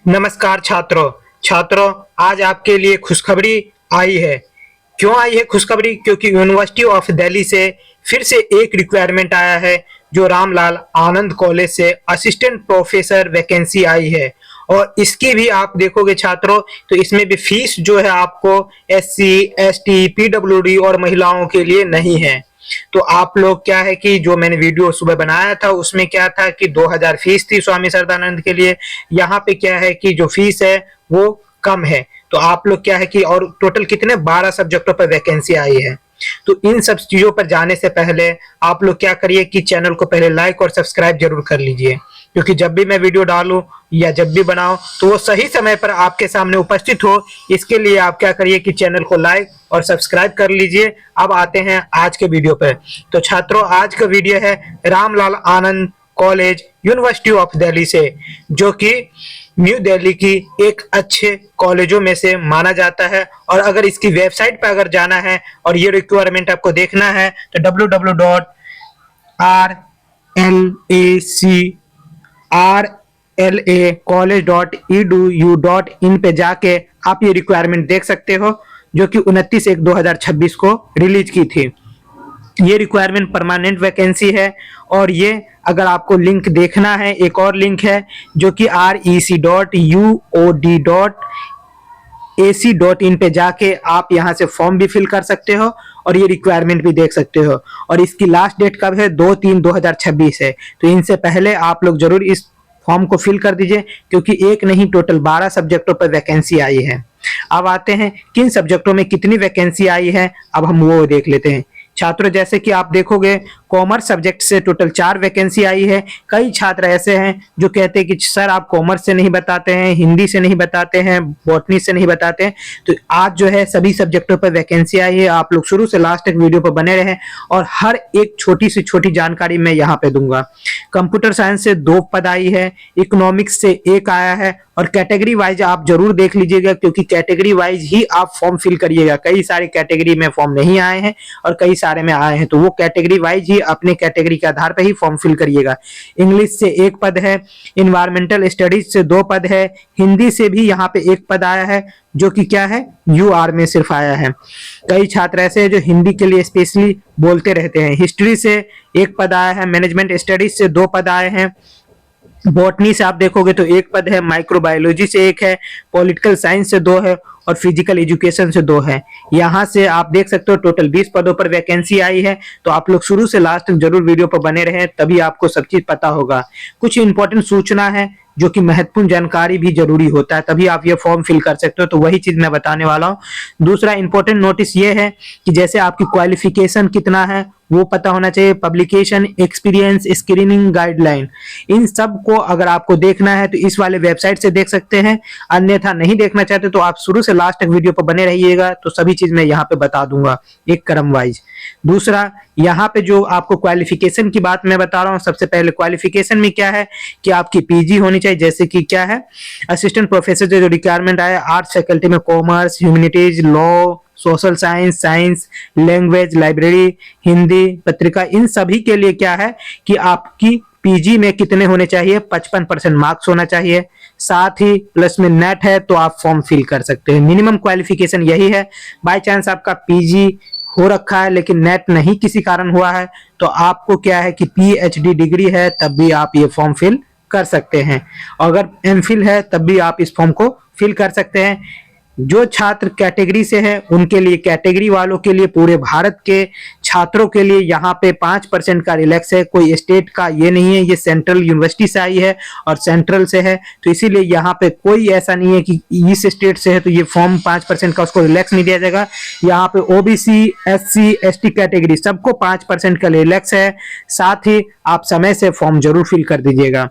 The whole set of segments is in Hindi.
नमस्कार छात्रों, आज आपके लिए खुशखबरी आई है। क्यों आई है खुशखबरी? क्योंकि यूनिवर्सिटी ऑफ दिल्ली से फिर से एक रिक्वायरमेंट आया है, जो रामलाल आनंद कॉलेज से असिस्टेंट प्रोफेसर वैकेंसी आई है। और इसकी भी आप देखोगे छात्रों, तो इसमें भी फीस जो है आपको SC, ST, PWD और महिलाओं के लिए नहीं है। तो आप लोग क्या है कि जो मैंने वीडियो सुबह बनाया था उसमें क्या था कि 2000 फीस थी स्वामी सरदानंद के लिए। यहाँ पे क्या है कि जो फीस है वो कम है। तो आप लोग क्या है कि और टोटल कितने 12 सब्जेक्टों पर वैकेंसी आई है। तो इन सब चीजों पर जाने से पहले आप लोग क्या करिए कि चैनल को पहले लाइक और सब्सक्राइब जरूर कर लीजिए, क्योंकि जब भी मैं वीडियो डालूं या जब भी बनाऊं तो वो सही समय पर आपके सामने उपस्थित हो। इसके लिए आप क्या करिए कि चैनल को लाइक और सब्सक्राइब कर लीजिए। अब आते हैं आज के वीडियो पर। तो छात्रों, आज का वीडियो है रामलाल आनंद कॉलेज यूनिवर्सिटी ऑफ दिल्ली से, जो कि न्यू दिल्ली की एक अच्छे कॉलेजों में से माना जाता है। और अगर इसकी वेबसाइट पर अगर जाना है और ये रिक्वायरमेंट आपको देखना है तो www.rlacollege.edu.in पे जाके आप ये रिक्वायरमेंट देख सकते हो, जो कि 29/1/2026 को रिलीज की थी। ये रिक्वायरमेंट परमानेंट वैकेंसी है। और ये अगर आपको लिंक देखना है, एक और लिंक है जो कि rec.uod.ac.in पे जाके आप यहाँ से फॉर्म भी फिल कर सकते हो और ये रिक्वायरमेंट भी देख सकते हो। और इसकी लास्ट डेट कब है? 2/3/2026 है। तो इनसे पहले आप लोग जरूर इस फॉर्म को फिल कर दीजिए, क्योंकि एक नहीं टोटल 12 सब्जेक्टों पर वैकेंसी आई है। अब आते हैं किन सब्जेक्टों में कितनी वैकेंसी आई है, अब हम वो देख लेते हैं। छात्रों, जैसे कि आप देखोगे कॉमर्स सब्जेक्ट से टोटल 4 वैकेंसी आई है। कई छात्र ऐसे हैं जो कहते हैं कि सर आप कॉमर्स से नहीं बताते हैं, हिंदी से नहीं बताते हैं, बॉटनी से नहीं बताते हैं। तो आज जो है सभी सब्जेक्टों पर वैकेंसी आई है। आप लोग शुरू से लास्ट तक वीडियो पर बने रहें और हर एक छोटी से छोटी जानकारी मैं यहाँ पे दूंगा। कंप्यूटर साइंस से 2 पद आई है, इकोनॉमिक्स से 1 आया है। और कैटेगरी वाइज आप जरूर देख लीजिएगा, क्योंकि कैटेगरी वाइज ही आप फॉर्म फिल करिएगा। कई सारे कैटेगरी में फॉर्म नहीं आए हैं और कई सारे में आए हैं, तो वो कैटेगरी वाइज ही अपने कैटेगरी के आधार पर ही फॉर्म फिल करिएगा। इंग्लिश से 1 पद है, इन्वायरमेंटल स्टडीज से 2 पद है, हिंदी से भी यहाँ पे 1 पद आया है, जो कि क्या है UR में सिर्फ आया है। कई छात्र ऐसे हैं जो हिंदी के लिए स्पेशली बोलते रहते हैं। हिस्ट्री से 1 पद आया है, मैनेजमेंट स्टडीज से 2 पद आए हैं, बॉटनी से आप देखोगे तो 1 पद है, माइक्रोबायोलॉजी से 1 है, पॉलिटिकल साइंस से 2 है और फिजिकल एजुकेशन से 2 है। यहाँ से आप देख सकते हो टोटल 20 पदों पर वैकेंसी आई है। तो आप लोग शुरू से लास्ट तक जरूर वीडियो पर बने रहें, तभी आपको सब चीज पता होगा। कुछ इंपॉर्टेंट सूचना है जो कि महत्वपूर्ण जानकारी भी जरूरी होता है, तभी आप ये फॉर्म फिल कर सकते हो। तो वही चीज मैं बताने वाला हूँ। दूसरा इंपॉर्टेंट नोटिस ये है कि जैसे आपकी क्वालिफिकेशन कितना है वो पता होना चाहिए, पब्लिकेशन, एक्सपीरियंस, स्क्रीनिंग गाइडलाइन, इन सब को अगर आपको देखना है तो इस वाले वेबसाइट से देख सकते हैं। अन्यथा नहीं देखना चाहते तो आप शुरू से लास्ट तक वीडियो पर बने रहिएगा, तो सभी चीज मैं यहाँ पे बता दूंगा एक क्रम वाइज। दूसरा, यहाँ पे जो आपको क्वालिफिकेशन की बात मैं बता रहा हूँ, सबसे पहले क्वालिफिकेशन में क्या है कि आपकी PG होनी चाहिए। जैसे कि क्या है, असिस्टेंट प्रोफेसर जो रिक्वायरमेंट आया, आर्ट्स फैकल्टी में commerce, humanities, law, social science, science, language, library, Hindi, पत्रिका, इन सभी के लिए क्या है कि आपकी PG में कितने होने चाहिए? 55% मार्क्स होना चाहिए। साथ ही प्लस में नेट है तो आप फॉर्म फिल कर सकते हैं। मिनिमम क्वालिफिकेशन यही है। बाय चांस आपका PG हो रखा है लेकिन नेट नहीं किसी कारण हुआ है, तो आपको क्या है कि PhD डिग्री है, तब भी आप ये फॉर्म फिल कर सकते हैं। अगर MPhil है तब भी आप इस फॉर्म को फिल कर सकते हैं। जो छात्र कैटेगरी से है उनके लिए, कैटेगरी वालों के लिए, पूरे भारत के छात्रों के लिए यहाँ पे 5% का रिलैक्स है। कोई स्टेट का ये नहीं है, ये सेंट्रल यूनिवर्सिटी से आई है और सेंट्रल से है, तो इसीलिए यहाँ पे कोई ऐसा नहीं है कि इस स्टेट से है तो ये फॉर्म 5% का उसको रिलैक्स नहीं दिया जाएगा। यहाँ पे OBC, SC, ST कैटेगरी सबको 5% का रिलैक्स है। साथ ही आप समय से फॉर्म जरूर फिल कर दीजिएगा।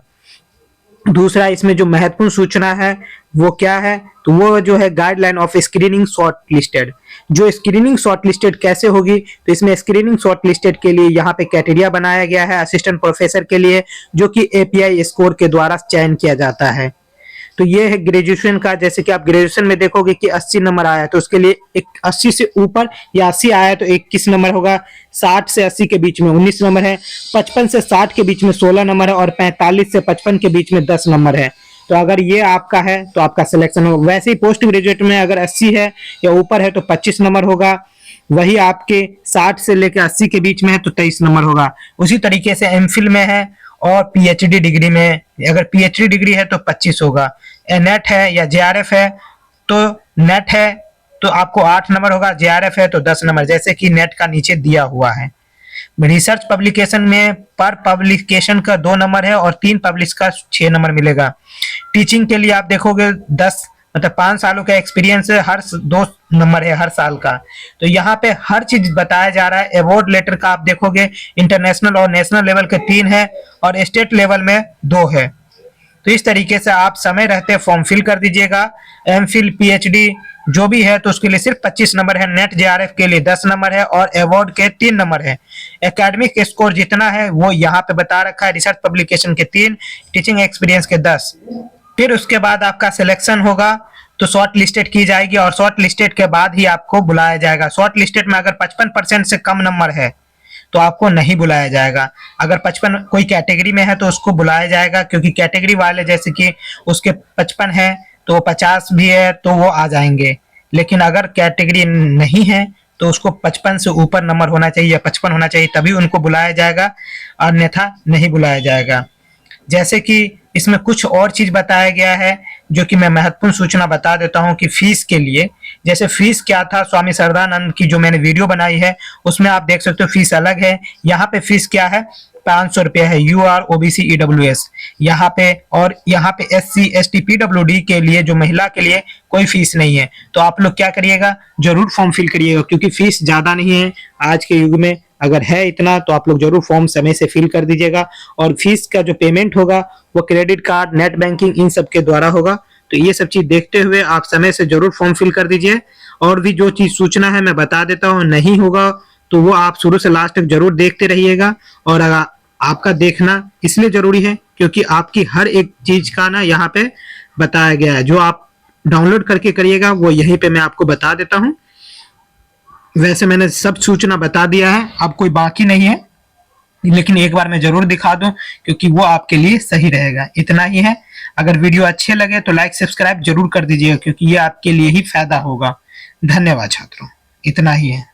दूसरा, इसमें जो महत्वपूर्ण सूचना है वो क्या है, तो वो जो है guideline of screening short listed. जो स्क्रीनिंग शॉर्ट लिस्टेड कैसे होगी, तो इसमें स्क्रीनिंग शॉर्ट लिस्टेड के लिए यहाँ पे क्राइटेरिया बनाया गया है असिस्टेंट प्रोफेसर के लिए, जो कि API स्कोर के द्वारा चयन किया जाता है। तो ये है ग्रेजुएशन का। जैसे कि आप ग्रेजुएशन में देखोगे कि 80 नंबर आया तो उसके लिए एक 80 से ऊपर या 80 आया तो 21 नंबर होगा, 60 से 80 के बीच में 19 नंबर है, 55 से 60 के बीच में 16 नंबर है और 45 से 55 के बीच में 10 नंबर है। तो अगर ये आपका है तो आपका सिलेक्शन होगा। वैसे ही पोस्ट ग्रेजुएट में अगर 80 है या ऊपर है तो 25 नंबर होगा। वही आपके 60 से लेकर 80 के बीच में है तो 23 नंबर होगा। उसी तरीके से एमफिल में है और पीएचडी डिग्री में, अगर पीएचडी डिग्री है तो 25 होगा। नेट है या जेआरएफ है तो नेट है तो आपको 8 नंबर होगा, जेआरएफ है तो 10 नंबर, जैसे कि नेट का नीचे दिया हुआ है। रिसर्च पब्लिकेशन में पर पब्लिकेशन का 2 नंबर है और 3 पब्लिश का 6 नंबर मिलेगा। टीचिंग के लिए आप देखोगे 10 मतलब 5 सालों का एक्सपीरियंस है, हर 2 नंबर है हर साल का। तो यहाँ पे हर चीज बताया जा रहा है। अवार्ड लेटर का आप देखोगे इंटरनेशनल और नेशनल लेवल के 3 है और स्टेट लेवल में 2 है। तो इस तरीके से आप समय रहते फॉर्म फिल कर दीजिएगा। एमफिल पीएचडी जो भी है तो उसके लिए सिर्फ 25 नंबर है, नेट जेआरएफ के लिए 10 नंबर है और अवार्ड के 3 नंबर है। एकेडमिक स्कोर जितना है वो यहाँ पे बता रखा है, रिसर्च पब्लिकेशन के 3, टीचिंग एक्सपीरियंस के 10। फिर उसके बाद आपका सिलेक्शन होगा तो शॉर्ट लिस्टेड की जाएगी और शॉर्ट लिस्टेड के बाद ही आपको बुलाया जाएगा। शॉर्ट लिस्टेड में अगर 55% से कम नंबर है तो आपको नहीं बुलाया जाएगा। अगर 55 कोई कैटेगरी में है तो उसको बुलाया जाएगा, क्योंकि कैटेगरी वाले जैसे कि उसके 55 है तो 50 भी है तो वो आ जाएंगे। लेकिन अगर कैटेगरी नहीं है तो उसको 55 से ऊपर नंबर होना चाहिए या 55 होना चाहिए, तभी उनको बुलाया जाएगा, अन्यथा नहीं बुलाया जाएगा। जैसे कि इसमें कुछ और चीज बताया गया है जो कि मैं महत्वपूर्ण सूचना बता देता हूं कि फीस के लिए, जैसे फीस क्या था स्वामी सरदानंद की जो मैंने वीडियो बनाई है उसमें आप देख सकते हो फीस अलग है। यहाँ पे फीस क्या है, 500 रुपया है यूआर ओबीसी ईडब्ल्यूएस यहाँ पे, और यहाँ पे एससी एसटी पीडब्ल्यूडी के लिए जो महिला के लिए कोई फीस नहीं है। तो आप लोग क्या करिएगा, जरूर फॉर्म फिल करिएगा, क्योंकि फीस ज्यादा नहीं है आज के युग में। अगर है इतना तो आप लोग जरूर फॉर्म समय से फिल कर दीजिएगा। और फीस का जो पेमेंट होगा वो credit card, net banking in सब के द्वारा होगा। तो ये सब चीज देखते हुए आप समय से जरूर फॉर्म फिल कर दीजिए। और भी जो चीज सूचना है मैं बता देता हूँ, नहीं होगा तो वो आप शुरू से लास्ट तक जरूर देखते रहिएगा। और अगर आपका देखना इसलिए जरूरी है क्योंकि आपकी हर एक चीज का ना यहाँ पे बताया गया है। जो आप डाउनलोड करके करिएगा वो यहीं पे मैं आपको बता देता हूँ। वैसे मैंने सब सूचना बता दिया है, अब कोई बाकी नहीं है, लेकिन एक बार मैं जरूर दिखा दूं क्योंकि वो आपके लिए सही रहेगा। इतना ही है। अगर वीडियो अच्छे लगे तो लाइक सब्सक्राइब जरूर कर दीजिएगा, क्योंकि ये आपके लिए ही फायदा होगा। धन्यवाद छात्रों, इतना ही है।